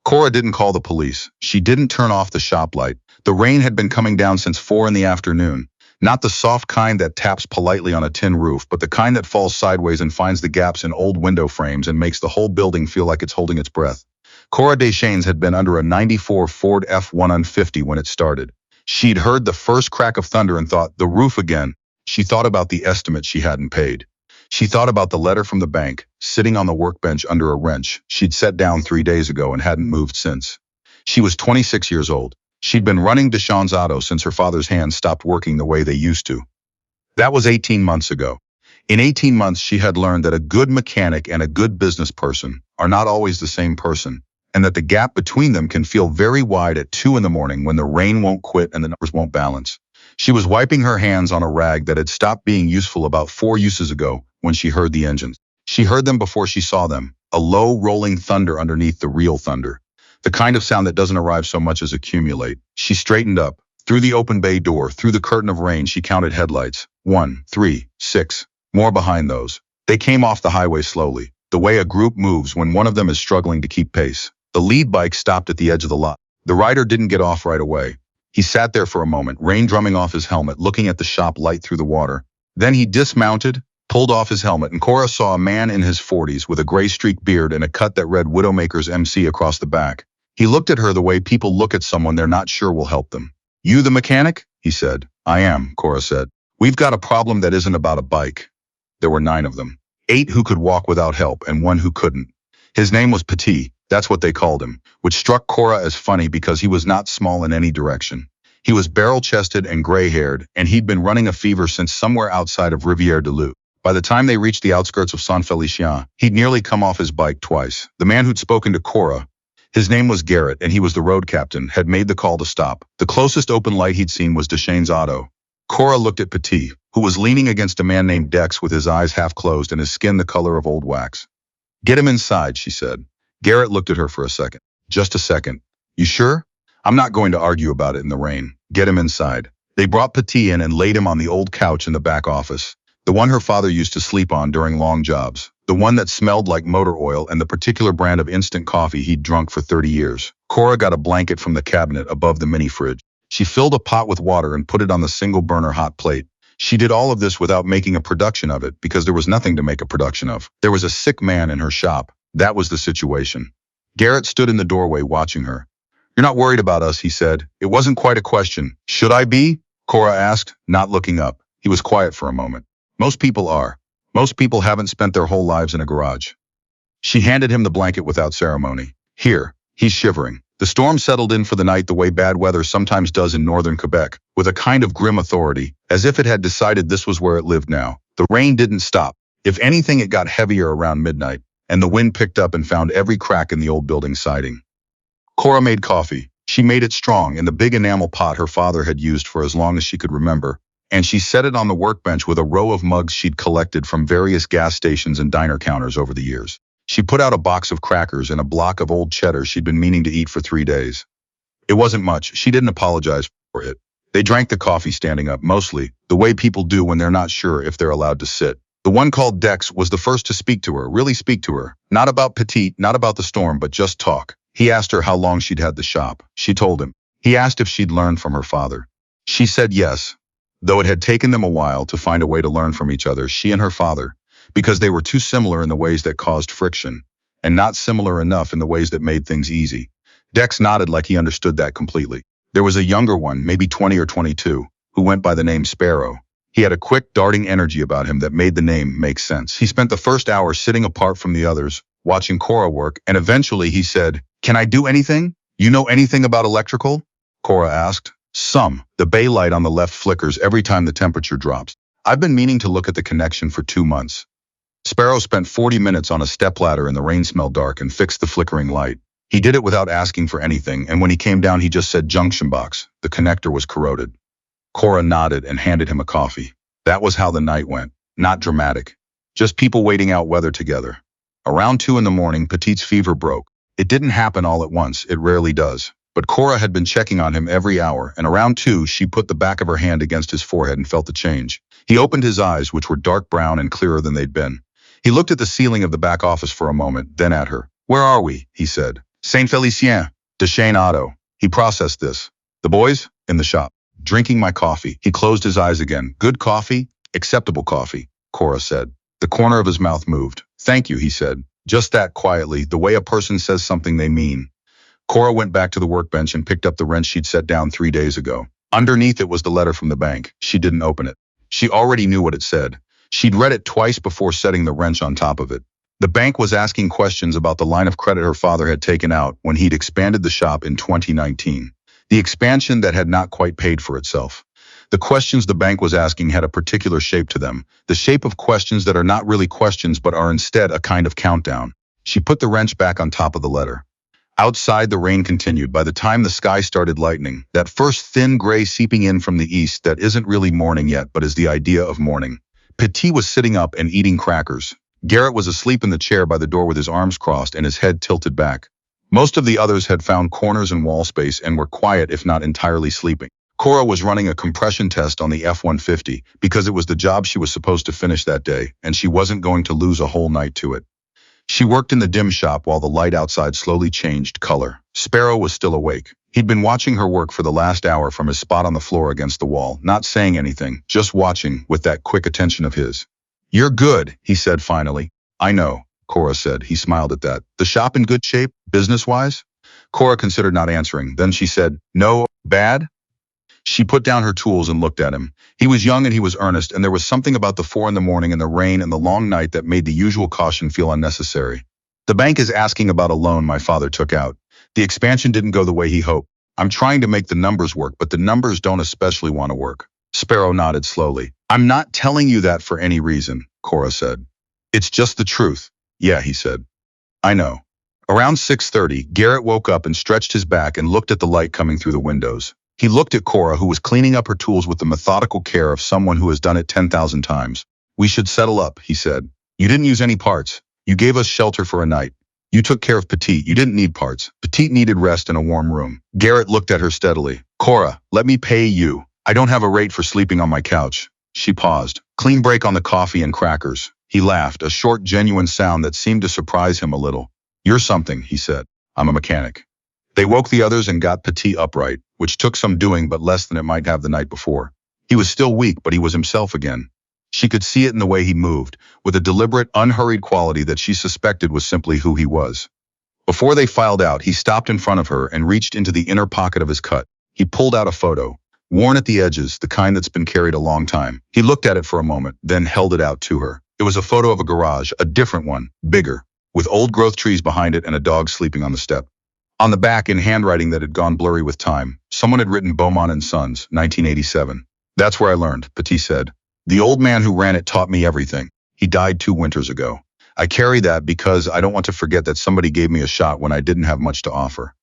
Cora didn't call the police. She didn't turn off the shop light. The rain had been coming down since 4 in the afternoon. Not the soft kind that taps politely on a tin roof, but the kind that falls sideways and finds the gaps in old window frames and makes the whole building feel like it's holding its breath. Cora Deschênes had been under a '94 Ford F-150 when it started. She'd heard the first crack of thunder and thought, the roof again. She thought about the estimate she hadn't paid. She thought about the letter from the bank, sitting on the workbench under a wrench she'd set down 3 days ago and hadn't moved since. She was 26 years old. She'd been running Deschênes' auto since her father's hands stopped working the way they used to. That was 18 months ago. In 18 months, she had learned that a good mechanic and a good business person are not always the same person, and that the gap between them can feel very wide at 2 in the morning when the rain won't quit and the numbers won't balance. She was wiping her hands on a rag that had stopped being useful about 4 uses ago when she heard the engines. She heard them before she saw them, a low, rolling thunder underneath the real thunder. The kind of sound that doesn't arrive so much as accumulate. She straightened up. Through the open bay door, through the curtain of rain, she counted headlights. 1, 3, 6. More behind those. They came off the highway slowly, the way a group moves when one of them is struggling to keep pace. The lead bike stopped at the edge of the lot. The rider didn't get off right away. He sat there for a moment, rain drumming off his helmet, looking at the shop light through the water. Then he dismounted, pulled off his helmet, and Cora saw a man in his 40s with a gray streaked beard and a cut that read Widowmakers MC across the back. He looked at her the way people look at someone they're not sure will help them. You the mechanic? He said. I am, Cora said. We've got a problem that isn't about a bike. There were 9 of them. 8 who could walk without help and 1 who couldn't. His name was Petit, that's what they called him, which struck Cora as funny because he was not small in any direction. He was barrel-chested and gray-haired, and he'd been running a fever since somewhere outside of Rivière-du-Loup. By the time they reached the outskirts of Saint-Félicien, he'd nearly come off his bike twice. The man who'd spoken to Cora, his name was Garrett, and he was the road captain, had made the call to stop. The closest open light he'd seen was Deschênes' auto. Cora looked at Petit, who was leaning against a man named Dex with his eyes half closed and his skin the color of old wax. Get him inside, she said. Garrett looked at her for a second. Just a second. You sure? I'm not going to argue about it in the rain. Get him inside. They brought Petit in and laid him on the old couch in the back office, the one her father used to sleep on during long jobs, the one that smelled like motor oil and the particular brand of instant coffee he'd drunk for 30 years. Cora got a blanket from the cabinet above the mini fridge. She filled a pot with water and put it on the single-burner hot plate. She did all of this without making a production of it because there was nothing to make a production of. There was a sick man in her shop. That was the situation. Garrett stood in the doorway watching her. You're not worried about us, he said. It wasn't quite a question. Should I be? Cora asked, not looking up. He was quiet for a moment. Most people are. Most people haven't spent their whole lives in a garage. She handed him the blanket without ceremony. Here. He's shivering. The storm settled in for the night the way bad weather sometimes does in northern Quebec, with a kind of grim authority, as if it had decided this was where it lived now. The rain didn't stop. If anything, it got heavier around midnight, and the wind picked up and found every crack in the old building siding. Cora made coffee. She made it strong in the big enamel pot her father had used for as long as she could remember, and she set it on the workbench with a row of mugs she'd collected from various gas stations and diner counters over the years. She put out a box of crackers and a block of old cheddar she'd been meaning to eat for 3 days. It wasn't much. She didn't apologize for it. They drank the coffee standing up, mostly, the way people do when they're not sure if they're allowed to sit. The one called Dex was the first to speak to her, really speak to her. Not about Petite, not about the storm, but just talk. He asked her how long she'd had the shop. She told him. He asked if she'd learned from her father. She said yes, though it had taken them a while to find a way to learn from each other, she and her father, because they were too similar in the ways that caused friction, and not similar enough in the ways that made things easy. Dex nodded like he understood that completely. There was a younger one, maybe 20 or 22, who went by the name Sparrow. He had a quick, darting energy about him that made the name make sense. He spent the first hour sitting apart from the others, watching Cora work, and eventually he said, "Can I do anything? You know anything about electrical?" Cora asked. Some. The bay light on the left flickers every time the temperature drops. I've been meaning to look at the connection for 2 months. Sparrow spent 40 minutes on a stepladder in the rain smelled dark and fixed the flickering light. He did it without asking for anything, and when he came down he just said junction box. The connector was corroded. Cora nodded and handed him a coffee. That was how the night went. Not dramatic. Just people waiting out weather together. Around 2 in the morning, Petite's fever broke. It didn't happen all at once, it rarely does. But Cora had been checking on him every hour, and around 2, she put the back of her hand against his forehead and felt the change. He opened his eyes, which were dark brown and clearer than they'd been. He looked at the ceiling of the back office for a moment, then at her. Where are we? He said. Saint Felicien, Deschênes Auto. He processed this. The boys? In the shop. Drinking my coffee. He closed his eyes again. Good coffee? Acceptable coffee, Cora said. The corner of his mouth moved. Thank you, he said. Just that quietly, the way a person says something they mean. Cora went back to the workbench and picked up the wrench she'd set down 3 days ago. Underneath it was the letter from the bank. She didn't open it. She already knew what it said. She'd read it twice before setting the wrench on top of it. The bank was asking questions about the line of credit her father had taken out when he'd expanded the shop in 2019. The expansion that had not quite paid for itself. The questions the bank was asking had a particular shape to them, the shape of questions that are not really questions but are instead a kind of countdown. She put the wrench back on top of the letter. Outside, the rain continued. By the time the sky started lightening, that first thin gray seeping in from the east that isn't really morning yet but is the idea of morning. Petit was sitting up and eating crackers. Garrett was asleep in the chair by the door with his arms crossed and his head tilted back. Most of the others had found corners and wall space and were quiet if not entirely sleeping. Cora was running a compression test on the F-150 because it was the job she was supposed to finish that day, and she wasn't going to lose a whole night to it. She worked in the dim shop while the light outside slowly changed color. Sparrow was still awake. He'd been watching her work for the last hour from his spot on the floor against the wall, not saying anything, just watching with that quick attention of his. You're good, he said finally. I know, Cora said. He smiled at that. The shop in good shape, business-wise? Cora considered not answering. Then she said, no, bad? She put down her tools and looked at him. He was young and he was earnest, and there was something about the 4 a.m. and the rain and the long night that made the usual caution feel unnecessary. The bank is asking about a loan my father took out. The expansion didn't go the way he hoped. I'm trying to make the numbers work, but the numbers don't especially want to work. Sparrow nodded slowly. I'm not telling you that for any reason, Cora said. It's just the truth. Yeah, he said. I know. Around 6:30, Garrett woke up and stretched his back and looked at the light coming through the windows. He looked at Cora, who was cleaning up her tools with the methodical care of someone who has done it 10,000 times. We should settle up, he said. You didn't use any parts. You gave us shelter for a night. You took care of Petite. You didn't need parts. Petite needed rest in a warm room. Garrett looked at her steadily. Cora, let me pay you. I don't have a rate for sleeping on my couch. She paused. Clean break on the coffee and crackers. He laughed, a short, genuine sound that seemed to surprise him a little. You're something, he said. I'm a mechanic. They woke the others and got Petit upright, which took some doing but less than it might have the night before. He was still weak, but he was himself again. She could see it in the way he moved, with a deliberate, unhurried quality that she suspected was simply who he was. Before they filed out, he stopped in front of her and reached into the inner pocket of his cut. He pulled out a photo, worn at the edges, the kind that's been carried a long time. He looked at it for a moment, then held it out to her. It was a photo of a garage, a different one, bigger, with old-growth trees behind it and a dog sleeping on the step. On the back, in handwriting that had gone blurry with time, someone had written Beaumont and Sons, 1987. That's where I learned, Petit said. The old man who ran it taught me everything. He died 2 winters ago. I carry that because I don't want to forget that somebody gave me a shot when I didn't have much to offer.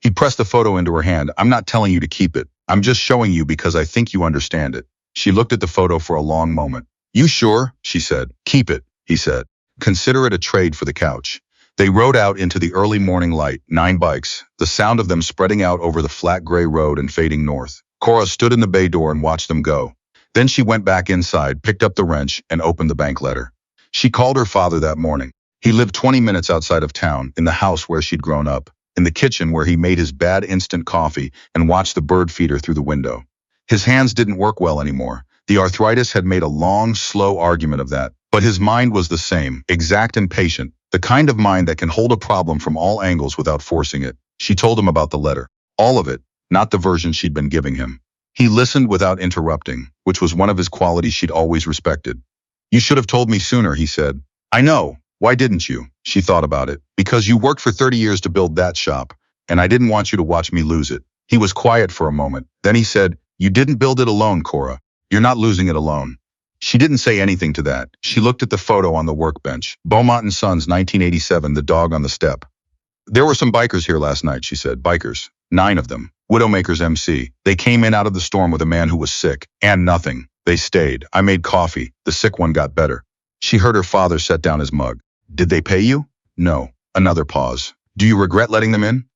He pressed the photo into her hand. I'm not telling you to keep it. I'm just showing you because I think you understand it. She looked at the photo for a long moment. You sure? She said. Keep it, he said. Consider it a trade for the couch. They rode out into the early morning light, 9 bikes, the sound of them spreading out over the flat gray road and fading north. Cora stood in the bay door and watched them go. Then she went back inside, picked up the wrench, and opened the bank letter. She called her father that morning. He lived 20 minutes outside of town, in the house where she'd grown up, in the kitchen where he made his bad instant coffee and watched the bird feeder through the window. His hands didn't work well anymore. The arthritis had made a long, slow argument of that, but his mind was the same, exact and patient, the kind of mind that can hold a problem from all angles without forcing it. She told him about the letter. All of it, not the version she'd been giving him. He listened without interrupting, which was one of his qualities she'd always respected. You should have told me sooner, he said. I know. Why didn't you? She thought about it. Because you worked for 30 years to build that shop, and I didn't want you to watch me lose it. He was quiet for a moment. Then he said, you didn't build it alone, Cora. You're not losing it alone. She didn't say anything to that. She looked at the photo on the workbench. Beaumont and Sons, 1987, the dog on the step. There were some bikers here last night, she said. Bikers. 9 of them. Widowmakers MC. They came in out of the storm with a man who was sick. And nothing. They stayed. I made coffee. The sick one got better. She heard her father set down his mug. Did they pay you? No. Another pause. Do you regret letting them in?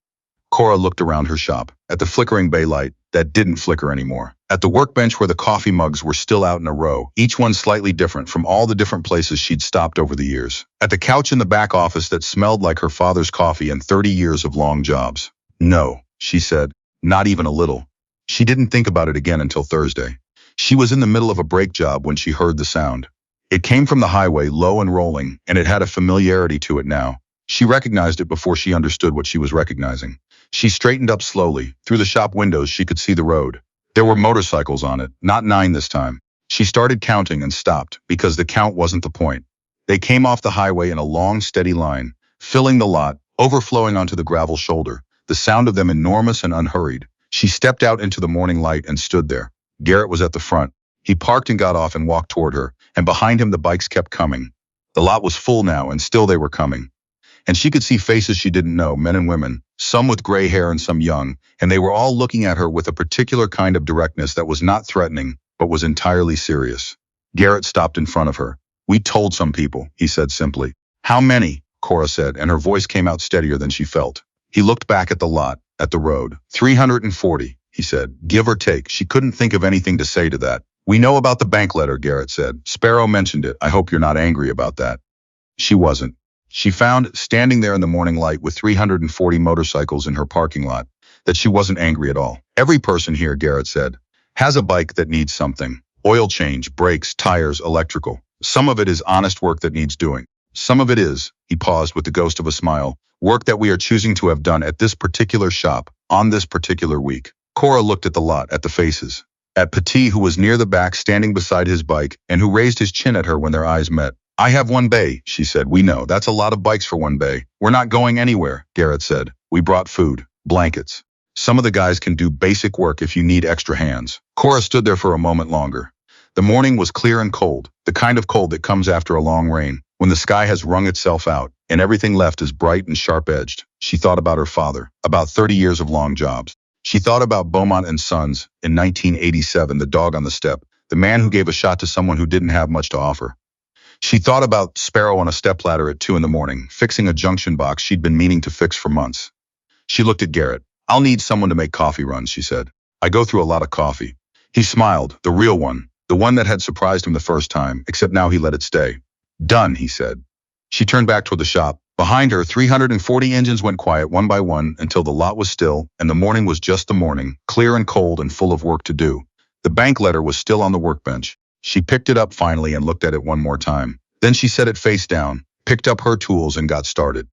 Cora looked around her shop, at the flickering bay light that didn't flicker anymore, At the workbench where the coffee mugs were still out in a row, each one slightly different from all the different places she'd stopped over the years. At the couch in the back office that smelled like her father's coffee and 30 years of long jobs. No, she said, not even a little. She didn't think about it again until Thursday. She was in the middle of a brake job when she heard the sound. It came from the highway, low and rolling, and it had a familiarity to it now. She recognized it before she understood what she was recognizing. She straightened up slowly. Through the shop windows, she could see the road. There were motorcycles on it, not 9 this time. She started counting and stopped, because the count wasn't the point. They came off the highway in a long, steady line, filling the lot, overflowing onto the gravel shoulder, the sound of them enormous and unhurried. She stepped out into the morning light and stood there. Garrett was at the front. He parked and got off and walked toward her, and behind him the bikes kept coming. The lot was full now, and still they were coming. And she could see faces she didn't know, men and women, some with gray hair and some young, and they were all looking at her with a particular kind of directness that was not threatening, but was entirely serious. Garrett stopped in front of her. "We told some people," he said simply. "How many?" Cora said, and her voice came out steadier than she felt. He looked back at the lot, at the road. 340, he said, give or take. She couldn't think of anything to say to that. "We know about the bank letter," Garrett said. "Sparrow mentioned it. I hope you're not angry about that." She wasn't. She found, standing there in the morning light with 340 motorcycles in her parking lot, that she wasn't angry at all. "Every person here," Garrett said, "has a bike that needs something. Oil change, brakes, tires, electrical. Some of it is honest work that needs doing. Some of it is," he paused with the ghost of a smile, "work that we are choosing to have done at this particular shop, on this particular week." Cora looked at the lot, at the faces. At Petit, who was near the back standing beside his bike, and who raised his chin at her when their eyes met. "I have one bay," she said. "We know. That's a lot of bikes for one bay." "We're not going anywhere," Garrett said. "We brought food, blankets. Some of the guys can do basic work if you need extra hands." Cora stood there for a moment longer. The morning was clear and cold, the kind of cold that comes after a long rain, when the sky has wrung itself out, and everything left is bright and sharp-edged. She thought about her father, about 30 years of long jobs. She thought about Beaumont and Sons in 1987, the dog on the step, the man who gave a shot to someone who didn't have much to offer. She thought about Sparrow on a stepladder at 2 in the morning, fixing a junction box she'd been meaning to fix for months. She looked at Garrett. "I'll need someone to make coffee runs," she said. "I go through a lot of coffee." He smiled, the real one, the one that had surprised him the first time, except now he let it stay. "Done," he said. She turned back toward the shop. Behind her, 340 engines went quiet one by one until the lot was still, and the morning was just the morning, clear and cold and full of work to do. The bank letter was still on the workbench. She picked it up finally and looked at it one more time. Then she set it face down, picked up her tools and got started.